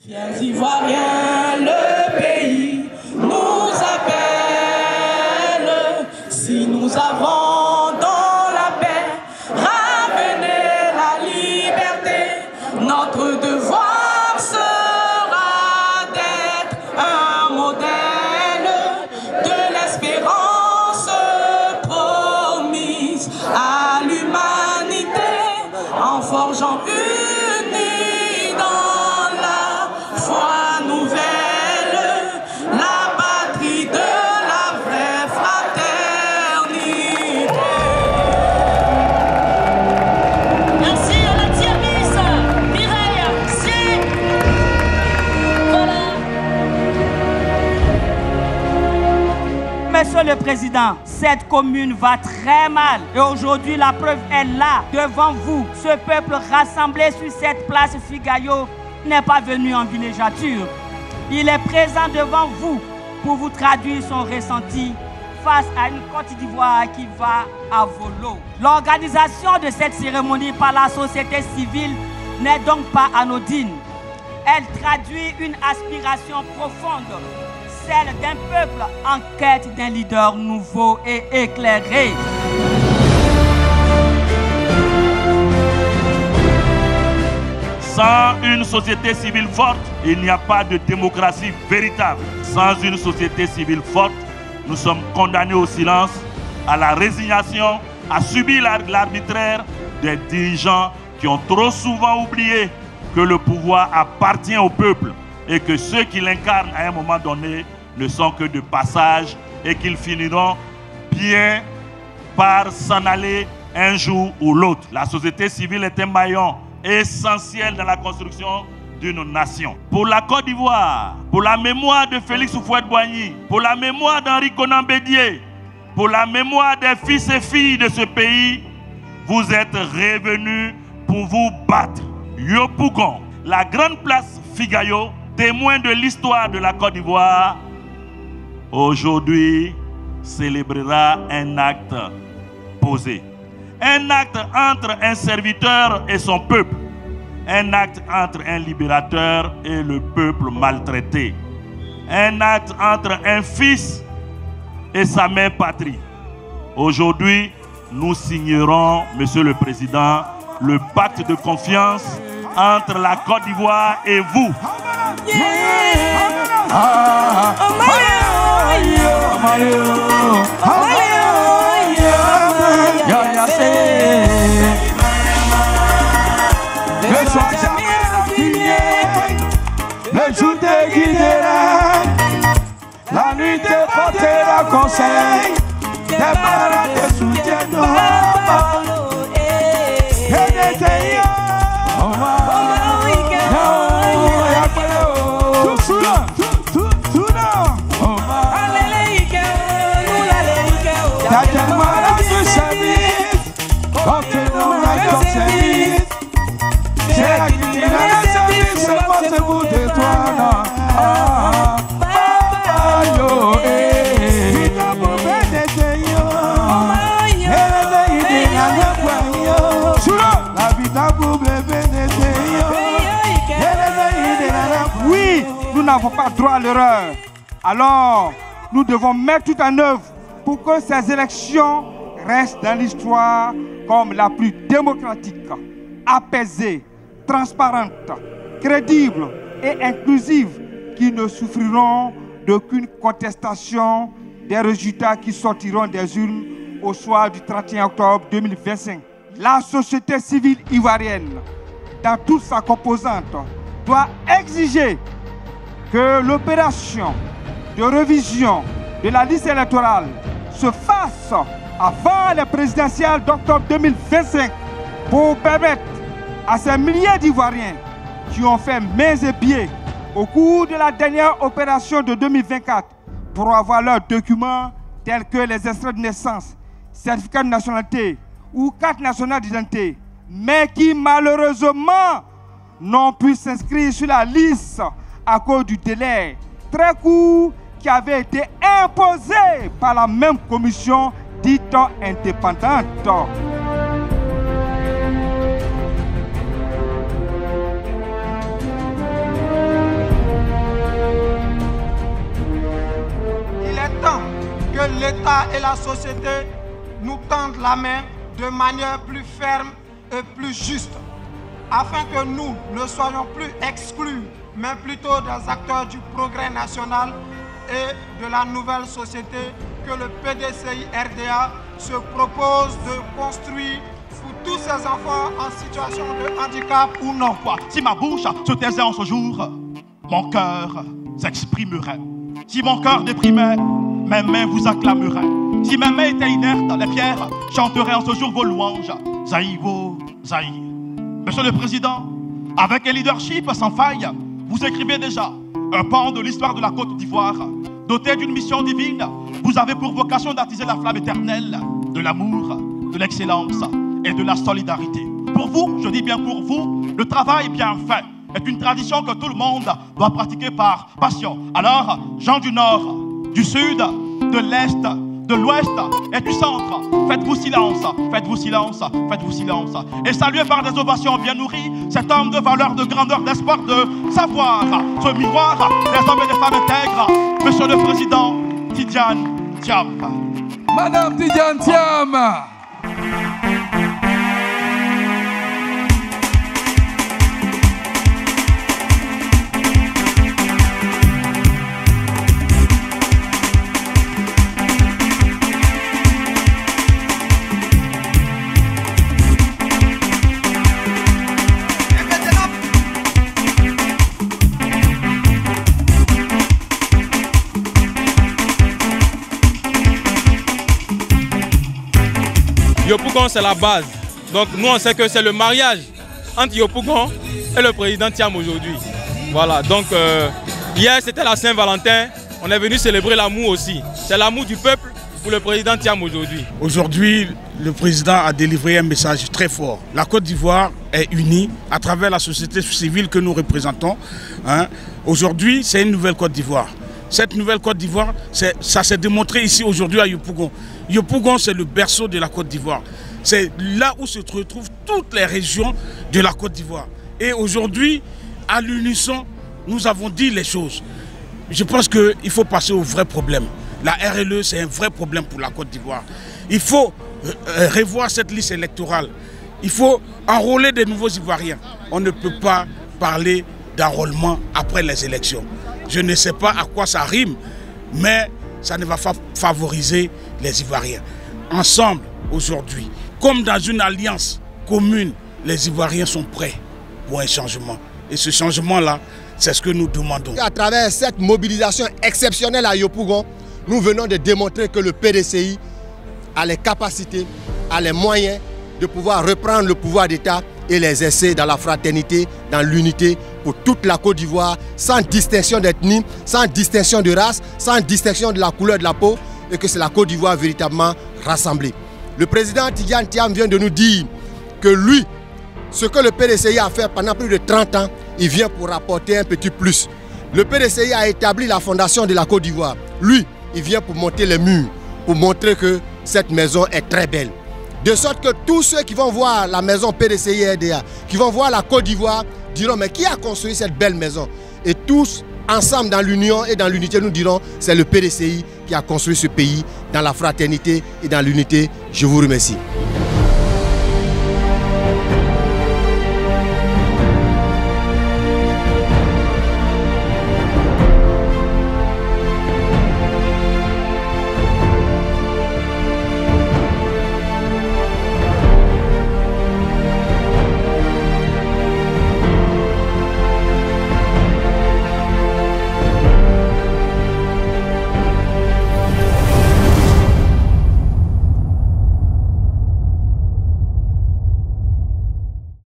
Fiers Ivoiriens, le pays nous appelle. Si nous avons dans la paix ramené la liberté, notre devoir sera d'être un modèle de l'espérance promise à l'humanité en forgeant unis dans la foi nouvelle, la patrie de la vraie fraternité. Merci à la diamisse Mireille. C'est... Voilà. Monsieur le Président, cette commune va très mal et aujourd'hui la preuve est là, devant vous. Ce peuple rassemblé sur cette place Figayo n'est pas venu en villégiature. Il est présent devant vous pour vous traduire son ressenti face à une Côte d'Ivoire qui va à volo. L'organisation de cette cérémonie par la société civile n'est donc pas anodine. Elle traduit une aspiration profonde, celle d'un peuple en quête d'un leader nouveau et éclairé. Sans une société civile forte, il n'y a pas de démocratie véritable. Sans une société civile forte, nous sommes condamnés au silence, à la résignation, à subir l'arbitraire des dirigeants qui ont trop souvent oublié que le pouvoir appartient au peuple et que ceux qui l'incarnent à un moment donné ne sont que de passage et qu'ils finiront bien par s'en aller un jour ou l'autre. La société civile est un maillon essentiel dans la construction d'une nation. Pour la Côte d'Ivoire, pour la mémoire de Félix Houphouët-Boigny, pour la mémoire d'Henri Konan Bédié, pour la mémoire des fils et filles de ce pays, vous êtes revenus pour vous battre. Yopougon, la grande place Figayo, témoin de l'histoire de la Côte d'Ivoire, aujourd'hui célébrera un acte posé. Un acte entre un serviteur et son peuple. Un acte entre un libérateur et le peuple maltraité. Un acte entre un fils et sa mère patrie. Aujourd'hui, nous signerons, Monsieur le Président, le pacte de confiance entre la Côte d'Ivoire et vous. Ne sois jamais indigné, le jour te guidera, la nuit te portera conseil, tes parents te soutiendront, et des taillots, Oui, nous n'avons pas droit à l'erreur. Alors, nous devons mettre tout en œuvre pour que ces élections restent dans l'histoire comme la plus démocratique, apaisée, transparente, crédible et inclusive, qui ne souffriront d'aucune contestation des résultats qui sortiront des urnes au soir du 31 octobre 2025. La société civile ivoirienne, dans toute sa composante, doit exiger que l'opération de révision de la liste électorale se fasse avant les présidentielles d'octobre 2025 pour permettre à ces milliers d'Ivoiriens qui ont fait mains et pieds au cours de la dernière opération de 2024 pour avoir leurs documents tels que les extraits de naissance, certificat de nationalité ou carte nationale d'identité, mais qui malheureusement n'ont pu s'inscrire sur la liste à cause du délai très court qui avait été imposé par la même commission dite indépendante. l'État et la société nous tendent la main de manière plus ferme et plus juste, afin que nous ne soyons plus exclus, mais plutôt des acteurs du progrès national et de la nouvelle société que le PDCI RDA se propose de construire pour tous ces enfants en situation de handicap ou non. Si ma bouche se taisait en ce jour, mon cœur s'exprimerait. Si mon cœur déprimait, mes mains vous acclameraient. Si mes mains étaient inertes, les pierres chanteraient en ce jour vos louanges. Zaïvo, Zaï. Monsieur le Président, avec un leadership sans faille, vous écrivez déjà un pan de l'histoire de la Côte d'Ivoire. Doté d'une mission divine, vous avez pour vocation d'attiser la flamme éternelle de l'amour, de l'excellence et de la solidarité. Pour vous, je dis bien pour vous, le travail bien fait est une tradition que tout le monde doit pratiquer par passion. Alors, gens du Nord, du Sud, de l'Est, de l'Ouest et du Centre, faites-vous silence, faites-vous silence, faites-vous silence. Et saluez par des ovations bien nourries cet homme de valeur, de grandeur, d'espoir, de savoir, ce miroir des hommes et des femmes intègres, Monsieur le Président Tidjane Thiam. Madame Tidjane Thiam. Yopougon, c'est la base. Donc nous, on sait que c'est le mariage entre Yopougon et le président Thiam aujourd'hui. Voilà, donc hier, c'était la Saint-Valentin. On est venu célébrer l'amour aussi. C'est l'amour du peuple pour le président Thiam aujourd'hui. Aujourd'hui, le président a délivré un message très fort. La Côte d'Ivoire est unie à travers la société civile que nous représentons. Aujourd'hui, c'est une nouvelle Côte d'Ivoire. Cette nouvelle Côte d'Ivoire, ça s'est démontré ici aujourd'hui à Yopougon. Yopougon, c'est le berceau de la Côte d'Ivoire. C'est là où se retrouvent toutes les régions de la Côte d'Ivoire. Et aujourd'hui, à l'unisson, nous avons dit les choses. Je pense qu'il faut passer au vrai problème. La RLE, c'est un vrai problème pour la Côte d'Ivoire. Il faut revoir cette liste électorale. Il faut enrôler des nouveaux Ivoiriens. On ne peut pas parler d'enrôlement après les élections. Je ne sais pas à quoi ça rime, mais ça ne va pas favoriser les Ivoiriens. Ensemble, aujourd'hui, comme dans une alliance commune, les Ivoiriens sont prêts pour un changement. Et ce changement-là, c'est ce que nous demandons. À travers cette mobilisation exceptionnelle à Yopougon, nous venons de démontrer que le PDCI a les capacités, a les moyens de pouvoir reprendre le pouvoir d'État et les essais dans la fraternité, dans l'unité pour toute la Côte d'Ivoire, sans distinction d'ethnie, sans distinction de race, sans distinction de la couleur de la peau, et que c'est la Côte d'Ivoire véritablement rassemblée. Le président Tidjane Thiam vient de nous dire que lui, ce que le PDCI a fait pendant plus de 30 ans, il vient pour apporter un petit plus. Le PDCI a établi la fondation de la Côte d'Ivoire. Lui, il vient pour monter les murs, pour montrer que cette maison est très belle. De sorte que tous ceux qui vont voir la maison PDCI RDA, qui vont voir la Côte d'Ivoire, diront mais qui a construit cette belle maison? Et tous, ensemble dans l'union et dans l'unité, nous dirons c'est le PDCI qui a construit ce pays dans la fraternité et dans l'unité. Je vous remercie.